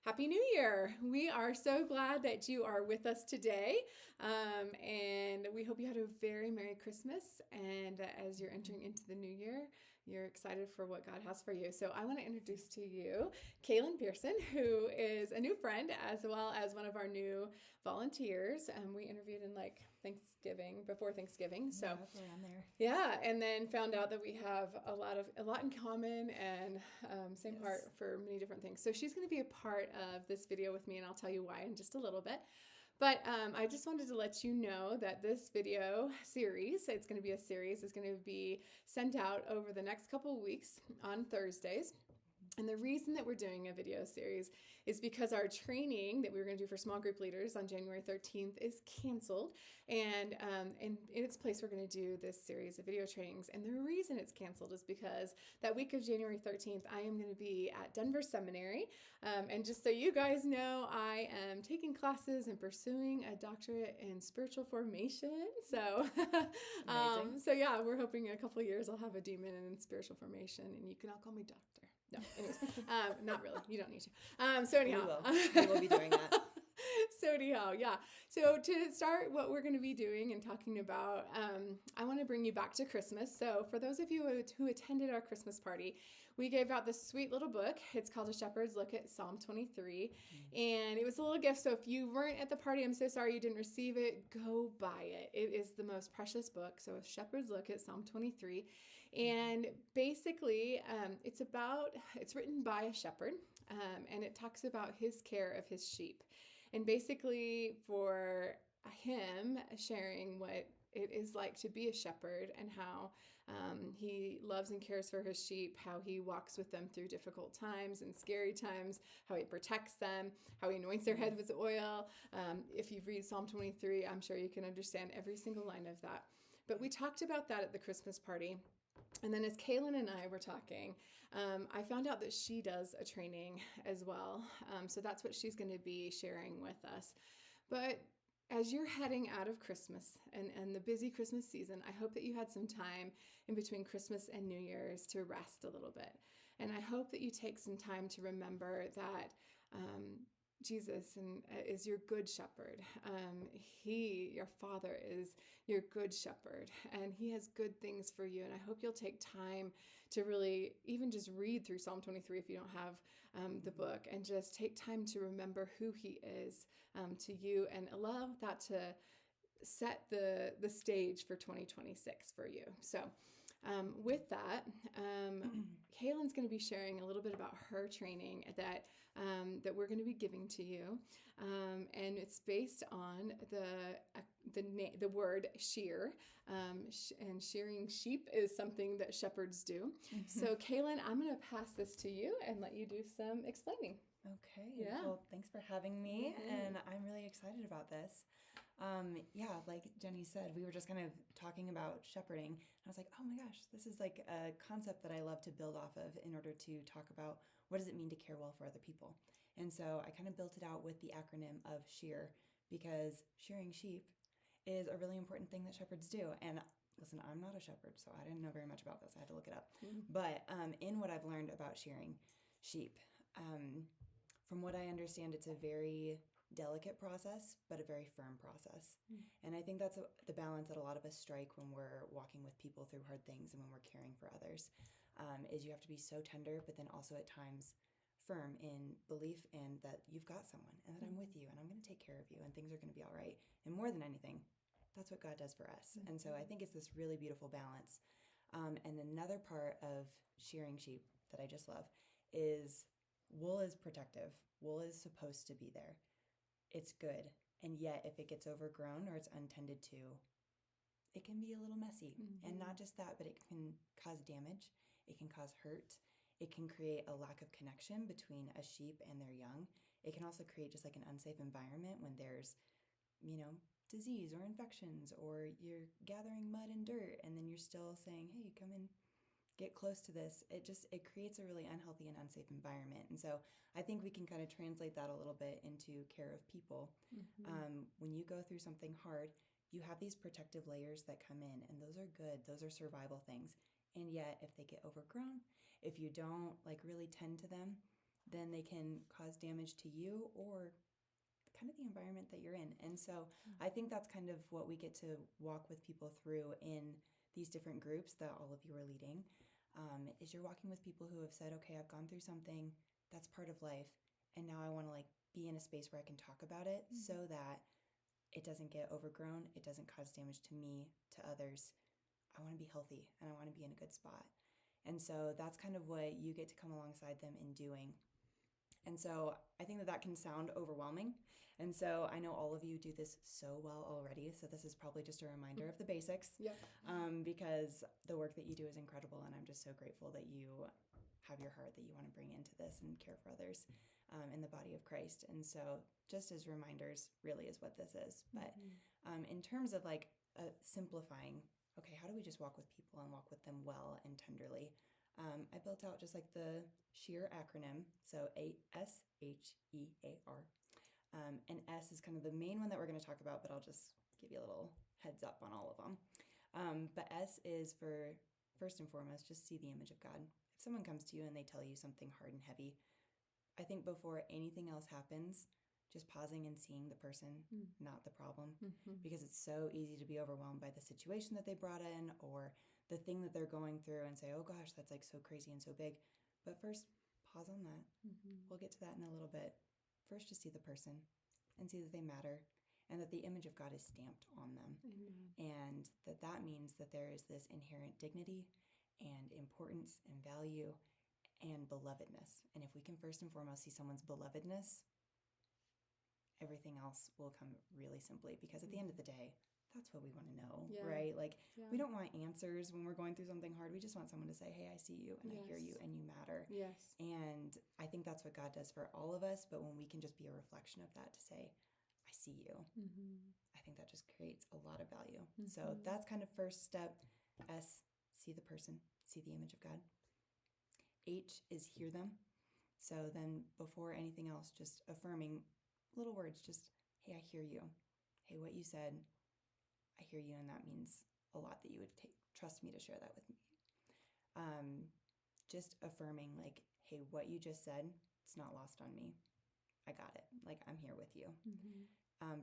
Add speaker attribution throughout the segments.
Speaker 1: Happy New Year! We are so glad that you are with us today. And we hope you had a very Merry Christmas. And as you're entering into the new year, you're excited for what God has for you. So I want to introduce to you Kaylin Pearson, who is a new friend as well as one of our new volunteers. We interviewed in before Thanksgiving. So
Speaker 2: Hopefully I'm there.
Speaker 1: yeah, and then found out that we have a lot in common and same
Speaker 2: Yes.
Speaker 1: heart for many different things. So she's going to be a part of this video with me, and I'll tell you why in just a little bit. But I just wanted to let you know that this video series, it's going to be a series, is going to be sent out over the next couple of weeks on Thursdays. And the reason that we're doing a video series is because our training that we were going to do for small group leaders on January 13th is canceled. And in its place, we're going to do this series of video trainings. And the reason it's canceled is because that week of January 13th, I am going to be at Denver Seminary. And just so you guys know, I am taking classes and pursuing a doctorate in spiritual formation. So,
Speaker 2: Amazing.
Speaker 1: so yeah, we're hoping in a couple of years I'll have a demon in spiritual formation, and you can all call me doctor. No, anyways, not really. You don't need to. So anyhow,
Speaker 2: We will be doing that.
Speaker 1: so anyhow, yeah. So to start, what we're going to be doing and talking about, I want to bring you back to Christmas. So for those of you who attended our Christmas party, we gave out this sweet little book. It's called A Shepherd's Look at Psalm 23, and it was a little gift. So if you weren't at the party, I'm so sorry you didn't receive it. Go buy it. It is the most precious book. So A Shepherd's Look at Psalm 23, and basically, it's written by a shepherd, and it talks about his care of his sheep. And basically, for him sharing what it is like to be a shepherd and how he loves and cares for his sheep, how he walks with them through difficult times and scary times, how he protects them, how he anoints their head with oil. If you read Psalm 23, I'm sure you can understand every single line of that. But we talked about that at the Christmas party. And then as Kaylin and I were talking, I found out that she does a training as well. So that's what she's going to be sharing with us. But as you're heading out of Christmas and the busy Christmas season, I hope that you had some time in between Christmas and New Year's to rest a little bit. And I hope that you take some time to remember that Jesus is your good shepherd. Your Father, is your good shepherd, and He has good things for you. And I hope you'll take time to really even just read through Psalm 23 if you don't have the book, and just take time to remember who He is to you, and allow that to set the stage for 2026 for you. So with that, Kaylin's going to be sharing a little bit about her training that we're going to be giving to you, and it's based on the word shear, and shearing sheep is something that shepherds do. So, Kaylin, I'm going to pass this to you and let you do some explaining.
Speaker 2: Okay.
Speaker 1: Yeah.
Speaker 2: Well, thanks for having me, and I'm really excited about this. Yeah, like Jenny said, we were just kind of talking about shepherding, and I was like, oh my gosh, this is like a concept that I love to build off of in order to talk about what does it mean to care well for other people. And so I kind of built it out with the acronym of S.H.E.A.R, because shearing sheep is a really important thing that shepherds do. And listen, I'm not a shepherd, so I didn't know very much about this. I had to look it up. But in what I've learned about shearing sheep, from what I understand, it's a very delicate process, but a very firm process. And I think that's the balance that a lot of us strike when we're walking with people through hard things and when we're caring for others, is you have to be so tender, but then also at times firm in belief and that you've got someone and that I'm with you and I'm going to take care of you and things are going to be all right. And more than anything, that's what God does for us. And so I think it's this really beautiful balance. And another part of shearing sheep that I just love is wool is protective. Wool is supposed to be there. It's good. And yet, if it gets overgrown or it's untended to, it can be a little messy. And not just that, but it can cause damage. It can cause hurt. It can create a lack of connection between a sheep and their young. It can also create just like an unsafe environment when there's, disease or infections, or you're gathering mud and dirt and then you're still saying, hey, come and get close to this. It creates a really unhealthy and unsafe environment. And so I think we can kind of translate that a little bit into care of people. When you go through something hard, you have these protective layers that come in, and those are good. Those are survival things. And yet, if they get overgrown, if you don't like really tend to them, then they can cause damage to you or kind of the environment that you're in. And so I think that's kind of what we get to walk with people through in these different groups that all of you are leading, is you're walking with people who have said, okay, I've gone through something that's part of life, and now I want to like be in a space where I can talk about it so that it doesn't get overgrown, it doesn't cause damage to me, to others. I want to be healthy and I want to be in a good spot. And so that's kind of what you get to come alongside them in doing. And so I think that that can sound overwhelming. And so I know all of you do this so well already. So this is probably just a reminder of the basics.
Speaker 1: Yep.
Speaker 2: Because the work that you do is incredible. And I'm just so grateful that you have your heart that you want to bring into this and care for others in the body of Christ. And so just as reminders really is what this is. But in terms of like simplifying, okay, how do we just walk with people and walk with them well and tenderly? I built out just like the S.H.E.A.R acronym. So S.H.E.A.R. And S is kind of the main one that we're going to talk about, but I'll just give you a little heads up on all of them. But S is for, first and foremost, just see the image of God. If someone comes to you and they tell you something hard and heavy, I think before anything else happens, just pausing and seeing the person, not the problem, because it's so easy to be overwhelmed by the situation that they brought in or the thing that they're going through and say, oh gosh, that's like so crazy and so big. But first, pause on that. We'll get to that in a little bit. First, just see the person and see that they matter and that the image of God is stamped on them. And that means that there is this inherent dignity and importance and value and belovedness. And if we can first and foremost see someone's belovedness, everything else will come really simply, because at the end of the day, that's what we want to know, right? Like we don't want answers when we're going through something hard. We just want someone to say, hey, I see you and I hear you and you matter.
Speaker 1: Yes.
Speaker 2: And I think that's what God does for all of us. But when we can just be a reflection of that to say, I see you, I think that just creates a lot of value. So that's kind of first step. S, see the person, see the image of God. H is hear them. So then before anything else, just affirming little words, just, hey, I hear you. Hey, what you said, I hear you, and that means a lot that you would trust me to share that with me. Just affirming like, hey, what you just said, it's not lost on me. I got it. Like, I'm here with you.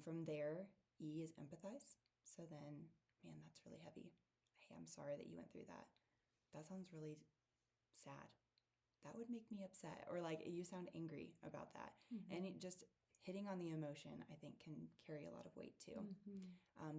Speaker 2: From there, E is empathize. So then, man, that's really heavy. Hey, I'm sorry that you went through that. That sounds really sad. That would make me upset. Or like, you sound angry about that. And it just hitting on the emotion, I think, can carry a lot of weight too.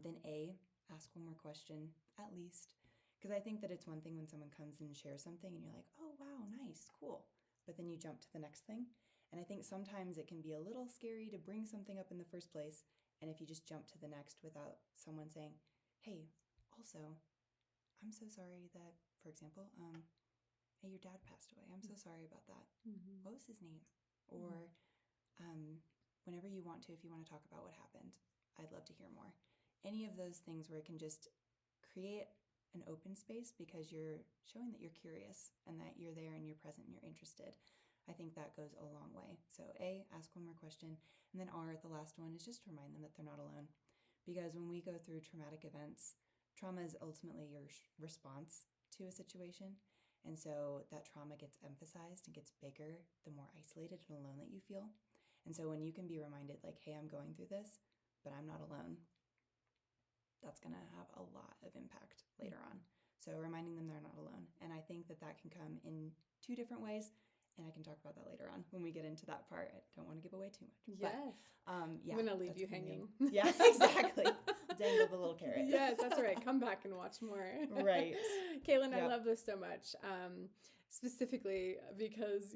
Speaker 2: Then A, ask one more question, at least. Because I think that it's one thing when someone comes and shares something and you're like, oh, wow, nice, cool. But then you jump to the next thing. And I think sometimes it can be a little scary to bring something up in the first place. And if you just jump to the next without someone saying, hey, also, I'm so sorry that, for example, hey, your dad passed away. I'm so sorry about that. What was his name? Or whenever you want to, if you want to talk about what happened, I'd love to hear more. Any of those things where it can just create an open space because you're showing that you're curious and that you're there and you're present and you're interested. I think that goes a long way. So A, ask one more question. And then R, the last one, is just to remind them that they're not alone. Because when we go through traumatic events, trauma is ultimately your response to a situation. And so that trauma gets emphasized and gets bigger the more isolated and alone that you feel. And so when you can be reminded like, hey, I'm going through this, but I'm not alone, that's going to have a lot of impact later on. So reminding them they're not alone. And I think that that can come in two different ways. And I can talk about that later on when we get into that part. I don't want to give away too much.
Speaker 1: Yes.
Speaker 2: But, yeah.
Speaker 1: I'm going to leave you hanging.
Speaker 2: Yeah, exactly. Dangle the little carrot.
Speaker 1: Yes, that's right. Come back and watch more.
Speaker 2: Right.
Speaker 1: Kaylin, I love this so much. Specifically because,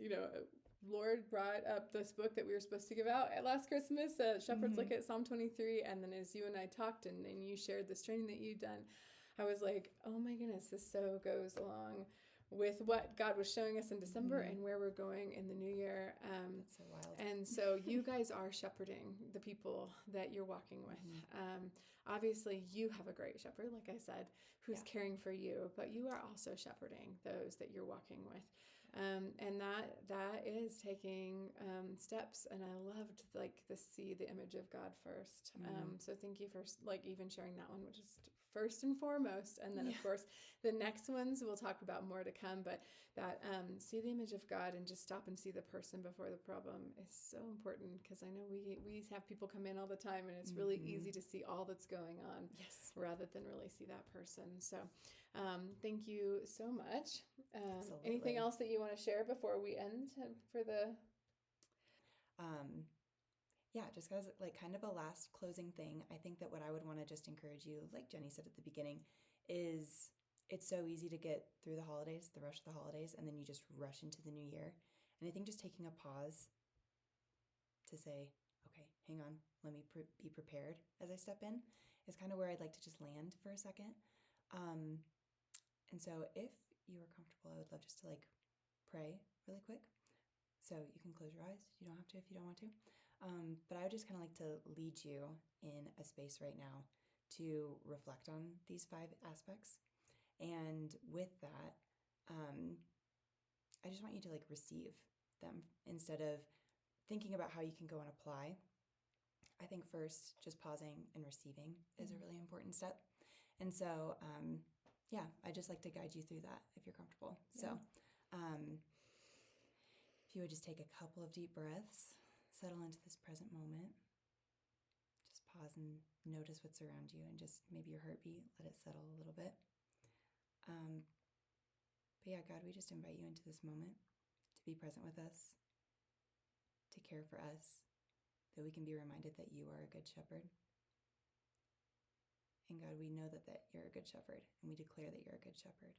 Speaker 1: Lord brought up this book that we were supposed to give out at last Christmas, Shepherd's Look at Psalm 23. And then as you and I talked and you shared this training that you'd done, I was like, oh my goodness, this so goes along with what God was showing us in December and where we're going in the new year.
Speaker 2: That's so wild.
Speaker 1: And so you guys are shepherding the people that you're walking with. Obviously, you have a great shepherd, like I said, who's caring for you, but you are also shepherding those that you're walking with. And that is taking steps. And I loved see the image of God first. So thank you for even sharing that one, which is first and foremost. And then,
Speaker 2: Yeah.
Speaker 1: of course, the next ones we'll talk about more to come. But that see the image of God and just stop and see the person before the problem is so important, because I know we have people come in all the time, and it's really easy to see all that's going on,
Speaker 2: Yes.
Speaker 1: rather than really see that person. So thank you so much.
Speaker 2: Absolutely.
Speaker 1: Anything else that you want to share before we end for the
Speaker 2: Yeah, just as like kind of a last closing thing, I think that what I would want to just encourage you, like Jenny said at the beginning, is it's so easy to get through the holidays, the rush of the holidays, and then you just rush into the new year. And I think just taking a pause to say, okay, hang on, let me be prepared as I step in is kind of where I'd like to just land for a second. And so if you are comfortable, I would love just to like pray really quick. So you can close your eyes. You don't have to if you don't want to. But I would just kind of like to lead you in a space right now to reflect on these 5 aspects. And with that, I just want you to like receive them instead of thinking about how you can go and apply. I think first, just pausing and receiving is a really important step. And so, yeah, I just like to guide you through that if you're comfortable.
Speaker 1: Yeah.
Speaker 2: So, if you would just take a couple of deep breaths, settle into this present moment, just pause and notice what's around you, and just maybe your heartbeat, let it settle a little bit. But yeah, God, we just invite you into this moment to be present with us, to care for us, that we can be reminded that you are a good shepherd. And God, we know that you're a good shepherd, and we declare that you're a good shepherd,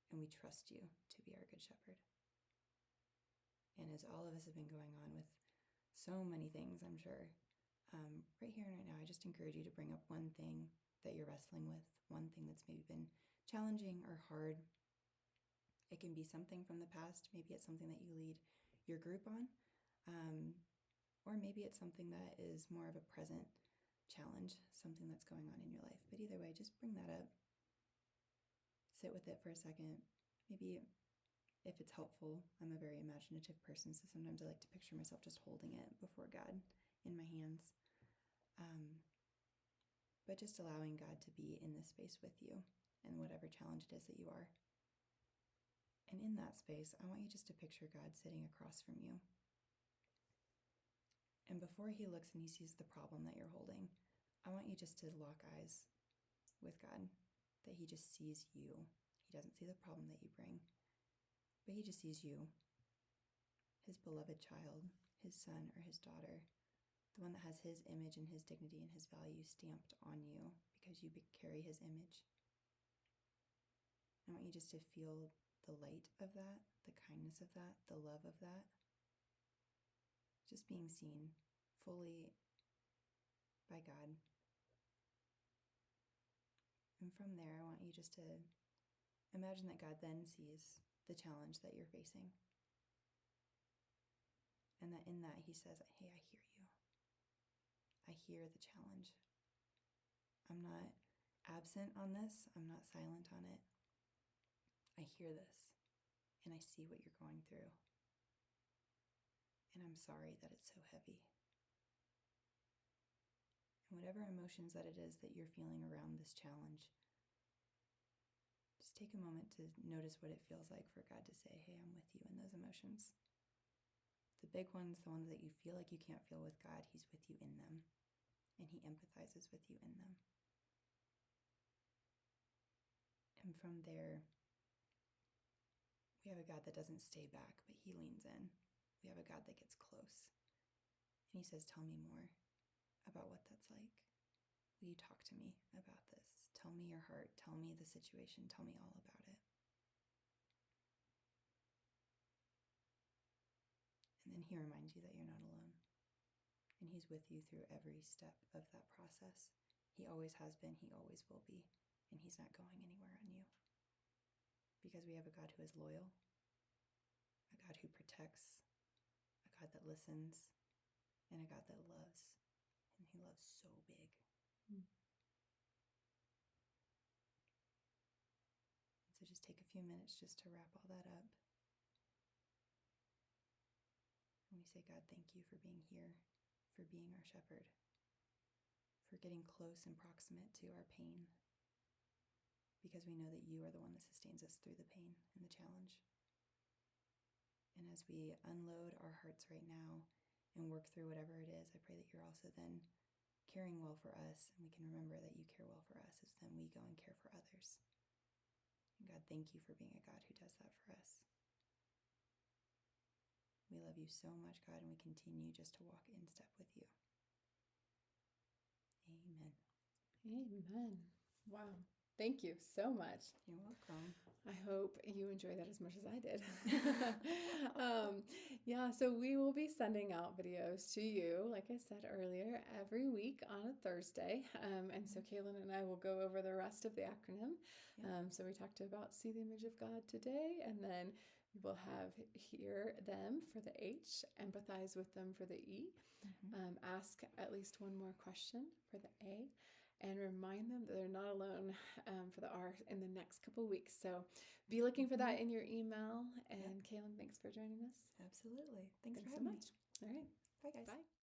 Speaker 2: and we trust you to be our good shepherd. And as all of us have been going on with so many things, I'm sure, right here and right now, I just encourage you to bring up one thing that you're wrestling with, one thing that's maybe been challenging or hard. It can be something from the past. Maybe it's something that you lead your group on, or maybe it's something that is more of a present challenge, something that's going on in your life. But either way, just bring that up. Sit with it for a second. Maybe if it's helpful, I'm a very imaginative person, so sometimes I like to picture myself just holding it before God in my hands. But just allowing God to be in this space with you and whatever challenge it is that you are. And in that space, I want you just to picture God sitting across from you. And before he looks and he sees the problem that you're holding, I want you just to lock eyes with God, that he just sees you. He doesn't see the problem that you bring, but he just sees you, his beloved child, his son or his daughter, the one that has his image and his dignity and his value stamped on you because you carry his image. I want you just to feel the light of that, the kindness of that, the love of that. Just being seen fully by God. And from there, I want you just to imagine that God then sees the challenge that you're facing. And that in that, he says, hey, I hear you. I hear the challenge. I'm not absent on this. I'm not silent on it. I hear this, and I see what you're going through. And I'm sorry that it's so heavy. And whatever emotions that it is that you're feeling around this challenge, just take a moment to notice what it feels like for God to say, hey, I'm with you in those emotions. The big ones, the ones that you feel like you can't feel with God, he's with you in them. And he empathizes with you in them. And from there, we have a God that doesn't stay back, but he leans in. We have a God that gets close. And he says, tell me more about what that's like. Will you talk to me about this? Tell me your heart. Tell me the situation. Tell me all about it. And then he reminds you that you're not alone. And he's with you through every step of that process. He always has been. He always will be. And he's not going anywhere on you. Because we have a God who is loyal, a God who protects, a God that listens, and a God that loves. And he loves so big. So just take a few minutes just to wrap all that up. And we say, God, thank you for being here, for being our shepherd, for getting close and proximate to our pain, because we know that you are the one that sustains us through the pain and the challenge. And as we unload our hearts right now and work through whatever it is, I pray that you're also then caring well for us, and we can remember that you care well for us as then we go and care for others. And God, thank you for being a God who does that for us. We love you so much, God, and we continue just to walk in step with you. Amen.
Speaker 1: Amen. Wow. Thank you so much.
Speaker 2: You're welcome.
Speaker 1: I hope you enjoy that as much as I did. Yeah, so we will be sending out videos to you, like I said earlier, every week on a Thursday. And so Kaylin and I will go over the rest of the acronym. So we talked about see the image of God today, and then we will have hear them for the H, empathize with them for the E, ask at least one more question for the A, and remind them that they're not alone for the R in the next couple of weeks. So be looking for that in your email. And Kaylin, thanks for joining us.
Speaker 2: Absolutely. Thanks for
Speaker 1: so
Speaker 2: having
Speaker 1: much.
Speaker 2: me.
Speaker 1: All right.
Speaker 2: Bye, guys.
Speaker 1: Bye.